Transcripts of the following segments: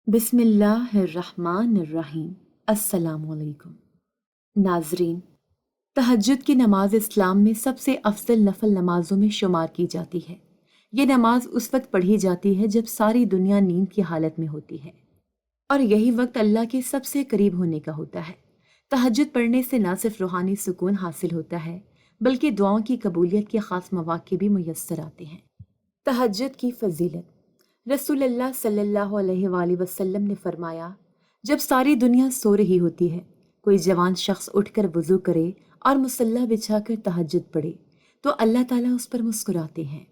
بسم اللہ الرحمن الرحیم۔ السلام علیکم ناظرین، تہجد کی نماز اسلام میں سب سے افضل نفل نمازوں میں شمار کی جاتی ہے۔ یہ نماز اس وقت پڑھی جاتی ہے جب ساری دنیا نیند کی حالت میں ہوتی ہے، اور یہی وقت اللہ کے سب سے قریب ہونے کا ہوتا ہے۔ تہجد پڑھنے سے نہ صرف روحانی سکون حاصل ہوتا ہے بلکہ دعاؤں کی قبولیت کے خاص مواقع بھی میسر آتے ہیں۔ تہجد کی فضیلت۔ رسول اللہ صلی اللہ علیہ وآلہ وسلم نے فرمایا، جب ساری دنیا سو رہی ہوتی ہے، کوئی جوان شخص اٹھ کر وضو کرے اور مصلی بچھا کر تہجد پڑھے تو اللہ تعالیٰ اس پر مسکراتے ہیں۔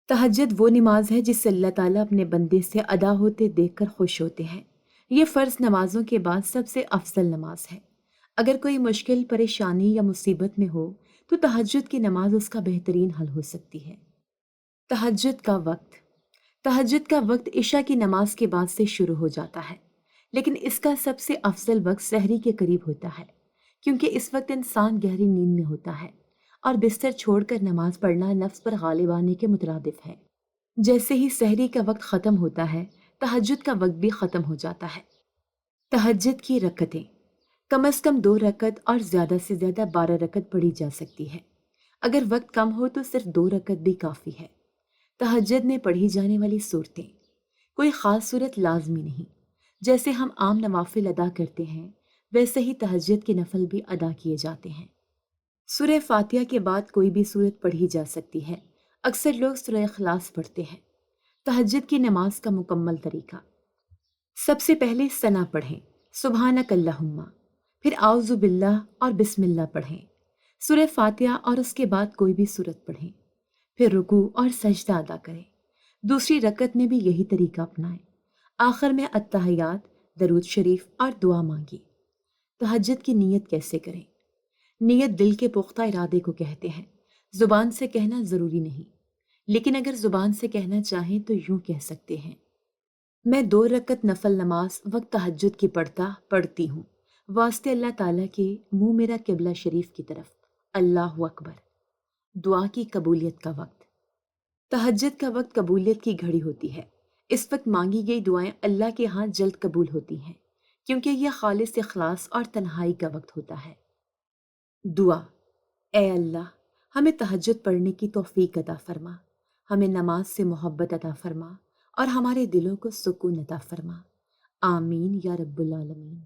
تہجد وہ نماز ہے جس سے اللہ تعالیٰ اپنے بندے سے ادا ہوتے دیکھ کر خوش ہوتے ہیں۔ یہ فرض نمازوں کے بعد سب سے افضل نماز ہے۔ اگر کوئی مشکل، پریشانی یا مصیبت میں ہو تو تہجد کی نماز اس کا بہترین حل ہو سکتی ہے۔ تہجد کا وقت۔ تہجد کا وقت عشاء کی نماز کے بعد سے شروع ہو جاتا ہے، لیکن اس کا سب سے افضل وقت سحری کے قریب ہوتا ہے، کیونکہ اس وقت انسان گہری نیند میں ہوتا ہے اور بستر چھوڑ کر نماز پڑھنا نفس پر غالب آنے کے مترادف ہے۔ جیسے ہی سحری کا وقت ختم ہوتا ہے، تہجد کا وقت بھی ختم ہو جاتا ہے۔ تہجد کی رکعتیں۔ کم از کم 2 رکعت اور زیادہ سے زیادہ 12 رکعت پڑھی جا سکتی ہے۔ اگر وقت کم ہو تو صرف 2 رکعت بھی کافی ہے۔ تہجد میں پڑھی جانے والی صورتیں۔ کوئی خاص صورت لازمی نہیں، جیسے ہم عام نوافل ادا کرتے ہیں ویسے ہی تہجد کے نفل بھی ادا کیے جاتے ہیں۔ سورہ فاتحہ کے بعد کوئی بھی صورت پڑھی جا سکتی ہے۔ اکثر لوگ سورہ اخلاص پڑھتے ہیں۔ تہجد کی نماز کا مکمل طریقہ۔ سب سے پہلے ثنا پڑھیں، سبحانک اللہم، پھر اعوذ باللہ اور بسم اللہ پڑھیں، سورہ فاتحہ اور اس کے بعد کوئی بھی صورت پڑھیں، پھر رکوع اور سجدہ ادا کریں۔ دوسری رکعت میں بھی یہی طریقہ اپنائیں۔ آخر میں التحیات، درود شریف اور دعا مانگی۔ تہجد کی نیت کیسے کریں؟ نیت دل کے پختہ ارادے کو کہتے ہیں، زبان سے کہنا ضروری نہیں، لیکن اگر زبان سے کہنا چاہیں تو یوں کہہ سکتے ہیں، میں 2 رکعت نفل نماز وقت تہجد کی پڑھتی ہوں، واسطے اللہ تعالیٰ کے، منہ میرا قبلہ شریف کی طرف، اللہ اکبر۔ دعا کی قبولیت کا وقت۔ تہجد کا وقت قبولیت کی گھڑی ہوتی ہے۔ اس وقت مانگی گئی دعائیں اللہ کے ہاں جلد قبول ہوتی ہیں، کیونکہ یہ خالص اخلاص اور تنہائی کا وقت ہوتا ہے۔ دعا۔ اے اللہ، ہمیں تہجد پڑھنے کی توفیق عطا فرما، ہمیں نماز سے محبت عطا فرما اور ہمارے دلوں کو سکون عطا فرما۔ آمین یا رب العالمین۔